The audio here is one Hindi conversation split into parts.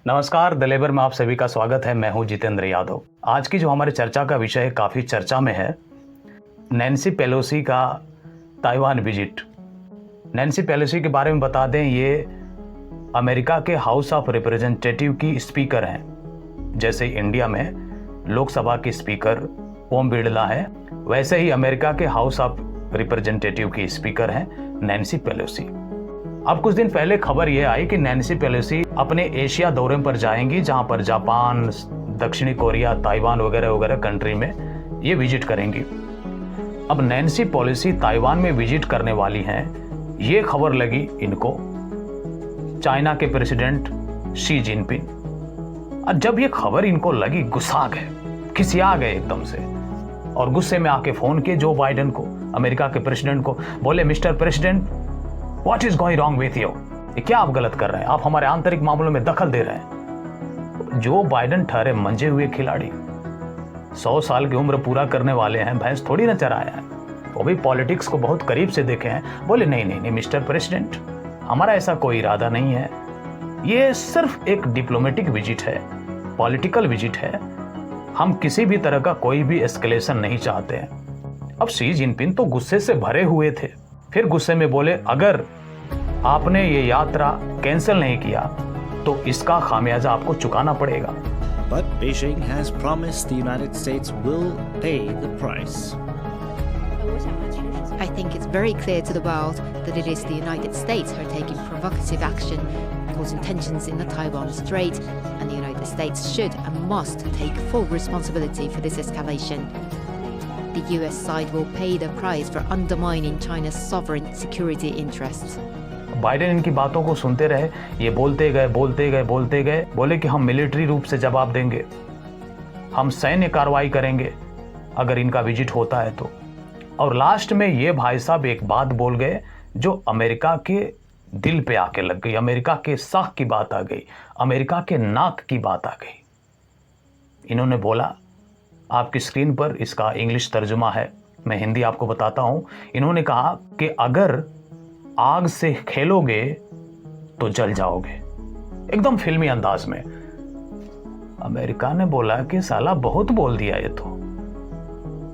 नमस्कार, द लेबर में आप सभी का स्वागत है। मैं हूं जितेंद्र यादव। आज की जो हमारे चर्चा का विषय है काफ़ी चर्चा में है, नैन्सी पेलोसी का ताइवान विजिट। नैन्सी पेलोसी के बारे में बता दें, ये अमेरिका के हाउस ऑफ रिप्रेजेंटेटिव की स्पीकर हैं। जैसे इंडिया में लोकसभा की स्पीकर ओम बिरला है, वैसे ही अमेरिका के हाउस ऑफ रिप्रेजेंटेटिव की स्पीकर हैं नैन्सी पेलोसी। अब कुछ दिन पहले खबर यह आई कि नैन्सी पेलोसी अपने एशिया दौरे पर जाएंगी, जहां पर जापान, दक्षिणी कोरिया, ताइवान वगैरह वगैरह कंट्री में ये विजिट करेंगी। अब नैन्सी पेलोसी ताइवान में विजिट करने वाली हैं, ये खबर लगी इनको चाइना के प्रेसिडेंट शी जिनपिंग। और जब ये खबर इनको लगी, गुस्सा गए, खिसिया गए एकदम से, और गुस्से में आके फोन किए जो बाइडेन को, अमेरिका के प्रेसिडेंट को। बोले, mister president, What is going wrong with you? ये क्या आप गलत कर रहे हैं? आप हमारे आंतरिक मामलों में दखल दे रहे हैं। जो बाइडेन ठहरे मंजे हुए खिलाड़ी, 100 साल की उम्र पूरा करने वाले हैं, भैंस थोड़ी न चराया है, वो भी पॉलिटिक्स को बहुत करीब से देखे हैं। बोले, नहीं नहीं नहीं मिस्टर प्रेसिडेंट, हमारा ऐसा कोई इरादा नहीं है, ये सिर्फ एक डिप्लोमेटिक विजिट है, पॉलिटिकल विजिट है, हम किसी भी तरह का कोई भी एस्केलेशन नहीं चाहते हैं। अब शी जिनपिंग तो गुस्से से भरे हुए थे, फिर गुस्से में बोले, अगर आपने ये यात्रा कैंसिल नहीं किया तो इसका खामियाजा आपको चुकाना पड़ेगा। But Beijing has promised the United States will pay the price. I think it's very clear to the world that it is the United States who are taking provocative action, causing tensions in the Taiwan Strait, and the United States should and must take full responsibility for this escalation. The US side will pay the price for undermining China's sovereign security interests. Biden इनकी बातों को सुनते रहे, ये बोलते गए, बोले कि हम मिलिट्री रूप से जवाब देंगे, हम सैन्य कार्रवाई करेंगे अगर इनका विजिट होता है तो। और लास्ट में ये भाई साहब एक बात बोल गए जो अमेरिका के दिल पे आके लग गई, अमेरिका के साख की बात आ गई, अमेरिका के नाक की बात आ गई। इन्होंने बोला, आपकी स्क्रीन पर इसका इंग्लिश तर्जुमा है, मैं हिंदी आपको बताता हूं। इन्होंने कहा कि अगर आग से खेलोगे तो जल जाओगे, एकदम फिल्मी अंदाज में। अमेरिका ने बोला कि साला बहुत बोल दिया ये तो,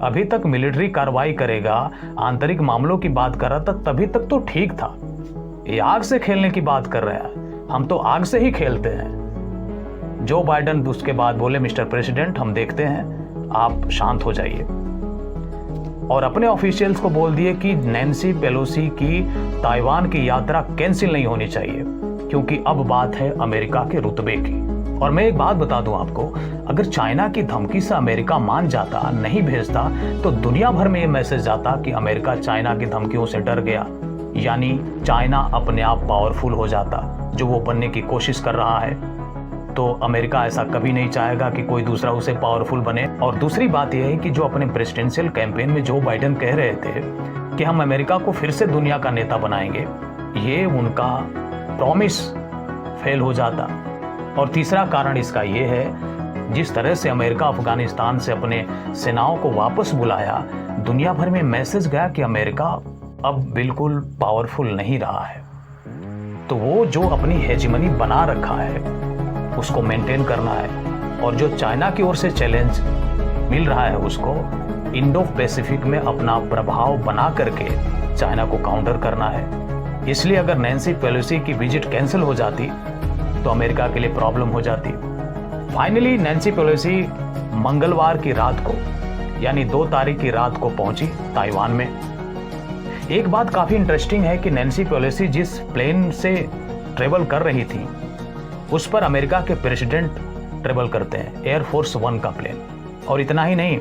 अभी तक मिलिट्री कार्रवाई करेगा, आंतरिक मामलों की बात कर रहा था, तभी तक तो ठीक था, ये आग से खेलने की बात कर रहा है, हम तो आग से ही खेलते हैं। जो बाइडेन उसके बाद बोले, मिस्टर प्रेसिडेंट, हम देखते हैं, आप शांत हो जाइए। और अपने ऑफिशियल्स को बोल दिए कि नैन्सी पेलोसी की ताइवान की यात्रा कैंसिल नहीं होनी चाहिए, क्योंकि अब बात है अमेरिका के रुतबे की। और मैं एक बात बता दूं आपको, अगर चाइना की धमकी से अमेरिका मान जाता, नहीं भेजता, तो दुनिया भर में ये मैसेज जाता कि अमेरिका चाइना की धमकियों से डर गया, यानी चाइना अपने आप पावरफुल हो जाता, जो वो बनने की कोशिश कर रहा है। तो अमेरिका ऐसा कभी नहीं चाहेगा कि कोई दूसरा उसे पावरफुल बने। और दूसरी बात यह है कि जो अपने प्रेसिडेंशियल कैंपेन में जो बाइडेन कह रहे थे कि हम अमेरिका को फिर से दुनिया का नेता बनाएंगे, ये उनका प्रॉमिस फेल हो जाता। और तीसरा कारण इसका ये है, जिस तरह से अमेरिका अफगानिस्तान से अपने सेनाओं को वापस बुलाया, दुनिया भर में मैसेज गया कि अमेरिका अब बिल्कुल पावरफुल नहीं रहा है। तो वो जो अपनी हेजिमनी बना रखा है उसको मेंटेन करना है, और जो चाइना की ओर से चैलेंज मिल रहा है उसको इंडो पैसिफिक में अपना प्रभाव बना करके चाइना को काउंटर करना है। इसलिए अगर नैन्सी पेलोसी की विजिट कैंसिल हो जाती तो अमेरिका के लिए प्रॉब्लम हो जाती। फाइनली नैन्सी पेलोसी मंगलवार की रात को, यानी 2 तारीख की रात को पहुंची ताइवान में। एक बात काफी इंटरेस्टिंग है कि नैन्सी पेलोसी जिस प्लेन से ट्रेवल कर रही थी उस पर अमेरिका के प्रेसिडेंट ट्रेवल करते हैं, एयरफोर्स 1 का प्लेन। और इतना ही नहीं,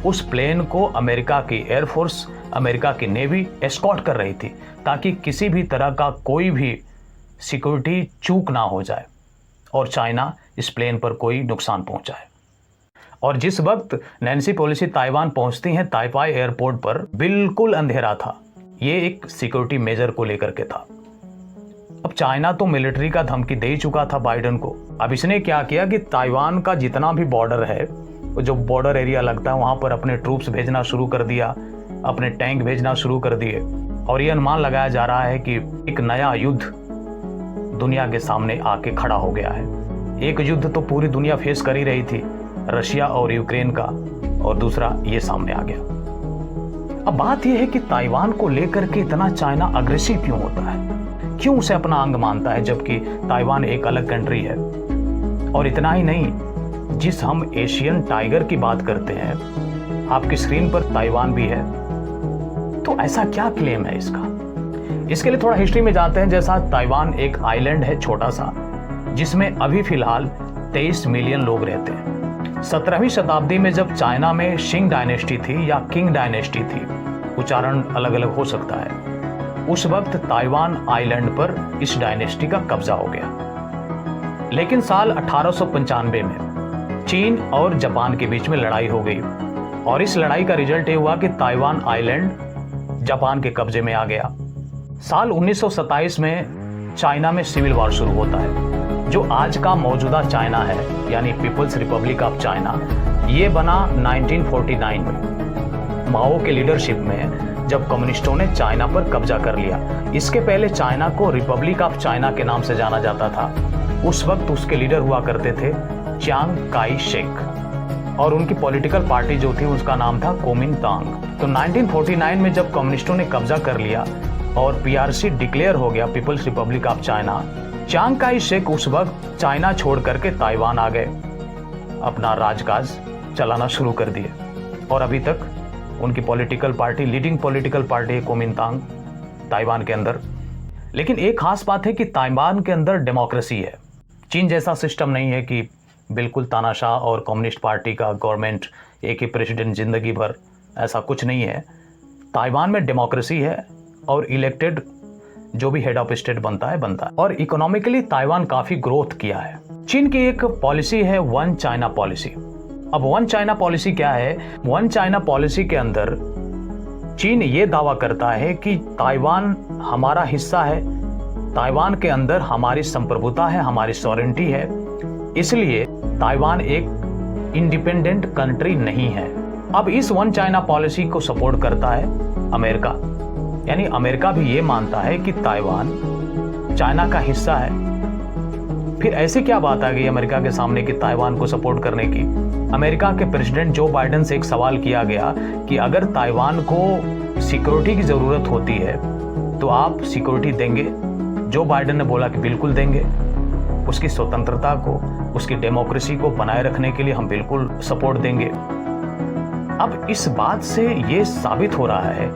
उस प्लेन को अमेरिका की एयरफोर्स, अमेरिका की नेवी एस्कॉर्ट कर रही थी, ताकि किसी भी तरह का कोई भी सिक्योरिटी चूक ना हो जाए और चाइना इस प्लेन पर कोई नुकसान पहुंचाए। और जिस वक्त नैन्सी पेलोसी ताइवान पहुंचती हैं, ताइपाई एयरपोर्ट पर बिल्कुल अंधेरा था। ये एक सिक्योरिटी मेजर को लेकर के था। अब चाइना तो मिलिट्री का धमकी दे ही चुका था बाइडेन को। अब इसने क्या किया कि ताइवान का जितना भी बॉर्डर है, जो बॉर्डर एरिया लगता है, वहां पर अपने ट्रूप्स भेजना शुरू कर दिया, अपने टैंक भेजना शुरू कर दिए। और ये अनुमान लगाया जा रहा है कि एक नया युद्ध दुनिया के सामने आके खड़ा हो गया है। एक युद्ध तो पूरी दुनिया फेस कर ही रही थी, रशिया और यूक्रेन का, और दूसरा ये सामने आ गया। अब बात यह है कि ताइवान को लेकर के इतना चाइना अग्रेसिव क्यों होता है, क्यों उसे अपना अंग मानता है, जबकि ताइवान एक अलग कंट्री है। और इतना ही नहीं, जिस हम एशियन टाइगर की बात करते हैं, आपकी स्क्रीन पर ताइवान भी है, तो ऐसा क्या क्लेम है इसका? इसके लिए थोड़ा हिस्ट्री में जाते हैं। जैसा ताइवान एक आइलैंड है छोटा सा, जिसमें अभी फिलहाल 23 मिलियन लोग रहते हैं। 17वीं शताब्दी में जब चाइना में शिंग डायनेस्टी थी या किंग डायनेस्टी थी, उच्चारण अलग अलग हो सकता है, उस वक्त ताइवान आइलैंड पर इस डायनेस्टी का कब्जा हो गया। लेकिन साल 1895 में चीन और जापान के बीच में लड़ाई हो गई, और इस लड़ाई का रिजल्ट ये हुआ कि ताइवान आइलैंड जापान के कब्जे में आ गया। साल 1927 में चाइना में सिविल वॉर शुरू होता है। जो आज का मौजूदा चाइना है, यानी पीपल्स रिपब्लिक ऑफ चाइना, ये बना 1949 में माओ के लीडरशिप में, जब कम्युनिस्टों ने चाइना पर कब्जा कर लिया। इसके पहले चाइना को रिपब्लिक ऑफ चाइना के नाम से जाना जाता था। उस वक्त उसके लीडर हुआ करते थे चियांग काई शेक, और उनकी पॉलिटिकल पार्टी जो थी उसका नाम था कुओमिंतांग। तो 1949 में जब कम्युनिस्टों ने कब्जा कर लिया और पीआरसी डिक्लेयर हो गया, People's Republic of China, Chiang Kai Shek उस वक्त चाइना छोड़ करके ताइवान आ गए, अपना राजकाज चलाना शुरू कर दिए, और अभी तक उनकी political party, leading political party है कुओमिंतांग ताइवान के अंदर। लेकिन एक खास बात है कि ताइवान के अंदर डेमोक्रेसी है। चीन जैसा सिस्टम नहीं है कि बिल्कुल तानाशाह और कम्युनिस्ट पार्टी का गवर्नमेंट, एक ही प्रेसिडेंट जिंदगी भर, ऐसा कुछ नहीं है। ताइवान में डेमोक्रेसी है और इलेक्टेड जो भी हेड ऑफ स्टेट बनता है। और इकोनॉमिकली ताइवान काफी ग्रोथ किया है। चीन की एक पॉलिसी है वन चाइना पॉलिसी। अब वन चाइना पॉलिसी क्या है? वन चाइना पॉलिसी के अंदर चीन ये दावा करता है कि ताइवान हमारा हिस्सा है, ताइवान के अंदर हमारी संप्रभुता है, हमारी सॉवरेंटी है, इसलिए ताइवान एक इंडिपेंडेंट कंट्री नहीं है। अब इस वन चाइना पॉलिसी को सपोर्ट करता है अमेरिका, यानी अमेरिका भी ये मानता है कि ताइवान चाइना का हिस्सा है। फिर ऐसी क्या बात आ गई अमेरिका के सामने कि ताइवान को सपोर्ट करने की? अमेरिका के प्रेसिडेंट जो बाइडेन से एक सवाल किया गया कि अगर ताइवान को सिक्योरिटी की जरूरत होती है तो आप सिक्योरिटी देंगे? जो बाइडेन ने बोला कि बिल्कुल देंगे, उसकी स्वतंत्रता को, उसकी डेमोक्रेसी को बनाए रखने के लिए हम बिल्कुल सपोर्ट देंगे। अब इस बात से ये साबित हो रहा है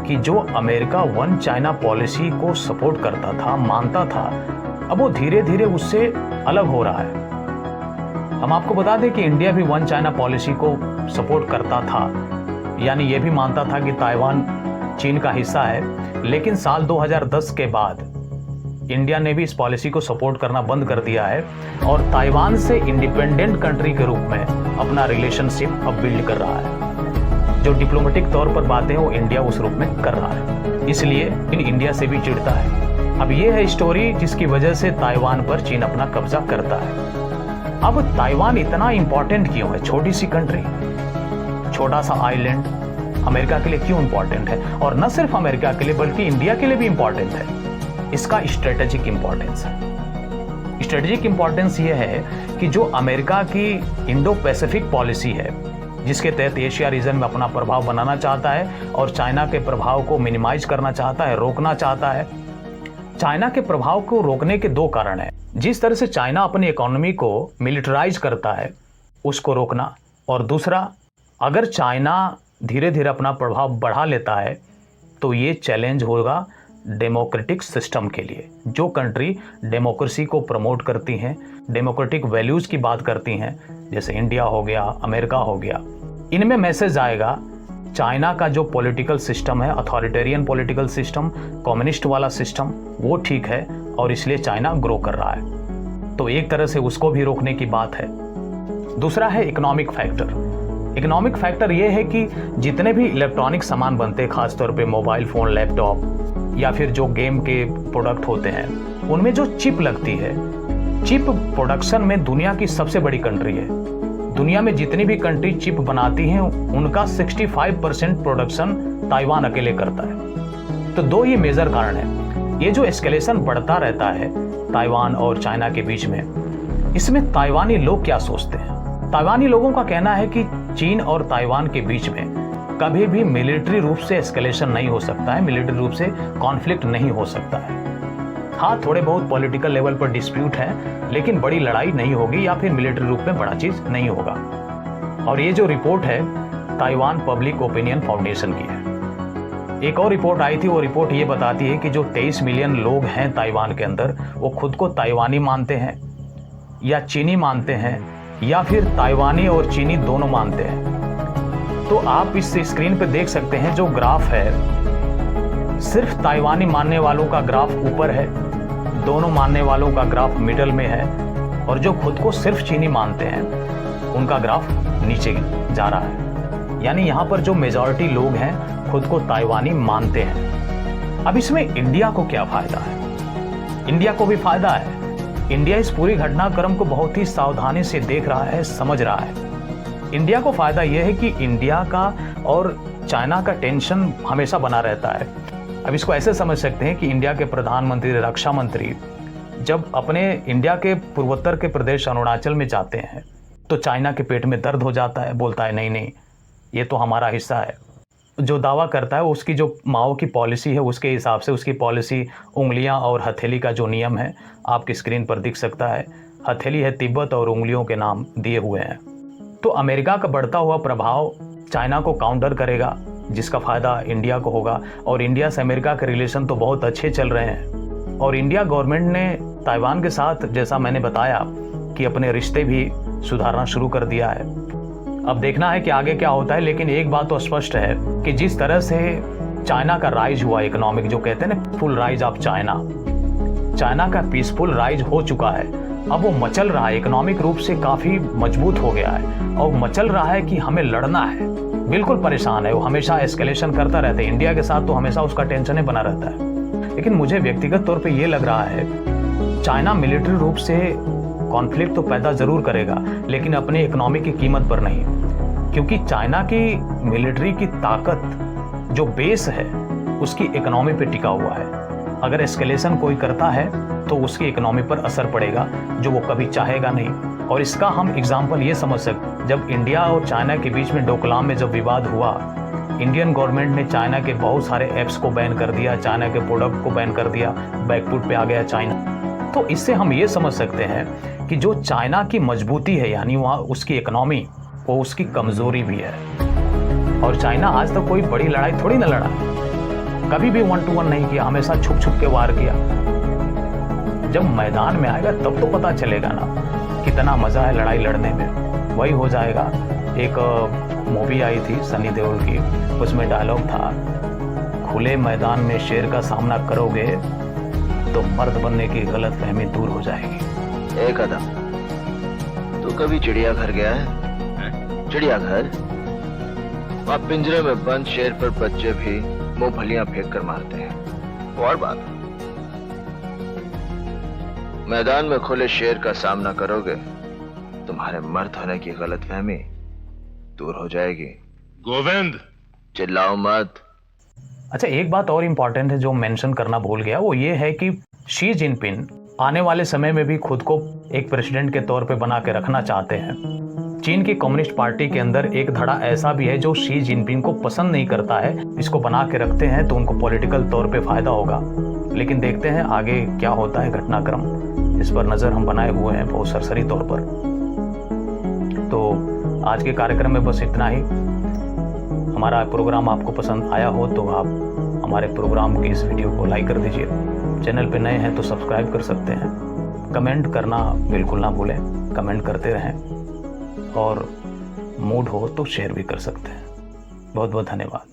कि जो अमेरिका वन चाइना पॉलिसी को सपोर्ट करता था, मानता था, अब वो धीरे धीरे उससे अलग हो रहा है। हम आपको बता दें कि इंडिया भी वन चाइना पॉलिसी को सपोर्ट करता था, यानी ये भी मानता था कि ताइवान चीन का हिस्सा है। लेकिन साल 2010 के बाद इंडिया ने भी इस पॉलिसी को सपोर्ट करना बंद कर दिया है और ताइवान से इंडिपेंडेंट कंट्री के रूप में अपना रिलेशनशिप अब बिल्ड कर रहा है। जो डिप्लोमेटिक तौर पर बातें वो इंडिया उस रूप में कर रहा है, इसलिए इंडिया से भी चिढ़ता है। अब ये है स्टोरी जिसकी वजह से ताइवान पर चीन अपना कब्जा करता है। अब ताइवान इतना इंपॉर्टेंट क्यों है? छोटी सी कंट्री, छोटा सा आइलैंड, अमेरिका के लिए क्यों इंपॉर्टेंट है? और न सिर्फ अमेरिका के लिए बल्कि इंडिया के लिए भी इंपॉर्टेंट है। इसका स्ट्रेटेजिक इंपॉर्टेंस है। स्ट्रेटेजिक इंपॉर्टेंस ये है कि जो अमेरिका की इंडो पैसिफिक पॉलिसी है, जिसके तहत एशिया रीजन में अपना प्रभाव बनाना चाहता है और चाइना के प्रभाव को मिनिमाइज करना चाहता है, रोकना चाहता है। चाइना के प्रभाव को रोकने के दो कारण हैं। जिस तरह से चाइना अपनी इकोनॉमी को मिलिटराइज करता है, उसको रोकना, और दूसरा, अगर चाइना धीरे धीरे अपना प्रभाव बढ़ा लेता है तो ये चैलेंज होगा डेमोक्रेटिक सिस्टम के लिए। जो कंट्री डेमोक्रेसी को प्रमोट करती हैं, डेमोक्रेटिक वैल्यूज की बात करती हैं, जैसे इंडिया हो गया, अमेरिका हो गया, इनमें मैसेज आएगा चाइना का जो पॉलिटिकल सिस्टम है, अथॉरिटेरियन पॉलिटिकल सिस्टम, कम्युनिस्ट वाला सिस्टम, वो ठीक है और इसलिए चाइना ग्रो कर रहा है। तो एक तरह से उसको भी रोकने की बात है। दूसरा है इकोनॉमिक फैक्टर। इकोनॉमिक फैक्टर ये है कि जितने भी इलेक्ट्रॉनिक सामान बनते हैं, खासतौर पे मोबाइल फ़ोन, लैपटॉप या फिर जो गेम के प्रोडक्ट होते हैं, उनमें जो चिप लगती है, चिप प्रोडक्शन में दुनिया की सबसे बड़ी कंट्री है। दुनिया में जितनी भी कंट्री चिप बनाती हैं उनका 65% प्रोडक्शन ताइवान अकेले करता है। तो दो ये मेजर कारण है। ये जो एस्केलेशन बढ़ता रहता है ताइवान और चाइना के बीच में, इसमें ताइवानी लोग क्या सोचते हैं? ताइवानी लोगों का कहना है कि चीन और ताइवान के बीच में कभी भी मिलिट्री रूप से एस्केलेशन नहीं हो सकता है, मिलिट्री रूप से कॉन्फ्लिक्ट नहीं हो सकता है। हाँ, थोड़े बहुत पॉलिटिकल लेवल पर डिस्प्यूट है, लेकिन बड़ी लड़ाई नहीं होगी या फिर मिलिट्री रूप में बड़ा चीज नहीं होगा। और ये जो रिपोर्ट है ताइवान पब्लिक ओपिनियन फाउंडेशन की है। एक और रिपोर्ट आई थी, वो रिपोर्ट ये बताती है कि जो 23 मिलियन लोग हैं ताइवान के अंदर, वो खुद को ताइवानी मानते हैं या चीनी मानते हैं या फिर ताइवानी और चीनी दोनों मानते हैं। तो आप इस स्क्रीन पे देख सकते हैं जो ग्राफ है, सिर्फ ताइवानी मानने वालों का ग्राफ ऊपर है, दोनों मानने वालों का ग्राफ मिडल में है, और जो खुद को सिर्फ चीनी मानते हैं उनका ग्राफ नीचे जा रहा है। यानी यहाँ पर जो मेजॉरिटी लोग हैं खुद को ताइवानी मानते हैं। अब इसमें इंडिया को क्या फायदा है? इंडिया को भी फायदा है। इंडिया इस पूरी घटनाक्रम को बहुत ही सावधानी से देख रहा है, समझ रहा है। इंडिया को फायदा यह है कि इंडिया का और चाइना का टेंशन हमेशा बना रहता है। अब इसको ऐसे समझ सकते हैं कि इंडिया के प्रधानमंत्री, रक्षा मंत्री जब अपने इंडिया के पूर्वोत्तर के प्रदेश अरुणाचल में जाते हैं तो चाइना के पेट में दर्द हो जाता है, बोलता है नहीं नहीं ये तो हमारा हिस्सा है। जो दावा करता है उसकी जो माओ की पॉलिसी है उसके हिसाब से उसकी पॉलिसी उंगलियां और हथेली का जो नियम है आपकी स्क्रीन पर दिख सकता है। हथेली है तिब्बत और उंगलियों के नाम दिए हुए हैं। तो अमेरिका का बढ़ता हुआ प्रभाव चाइना को काउंटर करेगा, जिसका फायदा इंडिया को होगा। और इंडिया से अमेरिका के रिलेशन तो बहुत अच्छे चल रहे हैं और इंडिया गवर्नमेंट ने ताइवान के साथ, जैसा मैंने बताया, कि अपने रिश्ते भी सुधारना शुरू कर दिया है। अब देखना है कि आगे क्या होता है, लेकिन एक बात तो स्पष्ट है कि जिस तरह से चाइना का राइज हुआ इकोनॉमिक, जो कहते हैं ना full rise of China, China का पीसफुल राइज हो चुका है। अब वो मचल रहा है, इकोनॉमिक रूप से काफी मजबूत हो गया है और मचल रहा है कि हमें लड़ना है। बिल्कुल परेशान है, वो हमेशा एस्केलेशन करता रहता है। इंडिया के साथ तो हमेशा उसका टेंशन ही बना रहता है। लेकिन मुझे व्यक्तिगत तौर पे ये लग रहा है चाइना मिलिट्री रूप से कॉन्फ्लिक्ट तो पैदा जरूर करेगा, लेकिन अपने इकोनॉमी की कीमत पर नहीं, क्योंकि चाइना की मिलिट्री की ताकत जो बेस है उसकी इकोनॉमी पे टिका हुआ है। अगर एस्केलेशन कोई करता है तो उसकी इकोनॉमी पर असर पड़ेगा, जो वो कभी चाहेगा नहीं। और इसका हम एग्जाम्पल ये समझ सकते, जब इंडिया और चाइना के बीच में डोकलाम में जब विवाद हुआ, इंडियन गवर्नमेंट ने चाइना के बहुत सारे ऐप्स को बैन कर दिया, चाइना के प्रोडक्ट को बैन कर दिया, बैकफुट पे आ गया चाइना। तो इससे हम ये समझ सकते हैं कि जो चाइना की मजबूती है, यानी वहाँ उसकी इकोनॉमी, वो उसकी कमजोरी भी है। और चाइना आज तक कोई बड़ी लड़ाई थोड़ी ना लड़ा, कभी भी 1 to 1 नहीं किया, हमेशा छुप छुप के वार किया। जब मैदान में आएगा तब तो पता चलेगा ना कितना मजा है लड़ाई लड़ने में। वही हो जाएगा। एक मूवी आई थी सनी देओल की, उसमें डायलॉग था, खुले मैदान में शेर का सामना करोगे तो मर्द बनने की गलतफहमी दूर हो जाएगी। एक कदम, तू कभी चिड़ियाघर गया है? चिड़ियाघर? वहाँ पिंजरे में बंद शेर पर बच्चे भी मुंह भलियां फेंक कर मारते हैं। और बात, मैदान में खुले शेर का सामना करोगे, तुम्हारे मर्द होने की गलतफहमी दूर हो जाएगी। गोविंद, चिल्लाओ मत। अच्छा, एक बात और इम्पॉर्टेंट है जो मेंशन करना भूल गया, वो ये है कि शी जिनपिंग आने वाले समय में भी खुद को एक प्रेसिडेंट के तौर पे बना के रखना चाहते हैं। चीन की कम्युनिस्ट पार्टी के अंदर एक धड़ा ऐसा भी है जो शी जिनपिंग को पसंद नहीं करता है। इसको बना के रखते हैं तो उनको पॉलिटिकल तौर पे फायदा होगा, लेकिन देखते हैं आगे क्या होता है घटनाक्रम। इस पर नजर हम बनाए हुए हैं बहुत सरसरी तौर पर। तो आज के कार्यक्रम में बस इतना ही। हमारा प्रोग्राम आपको पसंद आया हो तो आप हमारे प्रोग्राम की इस वीडियो को लाइक कर दीजिए। चैनल पे नए हैं तो सब्सक्राइब कर सकते हैं। कमेंट करना बिल्कुल ना भूलें, कमेंट करते रहें और मूड हो तो शेयर भी कर सकते हैं। बहुत बहुत धन्यवाद।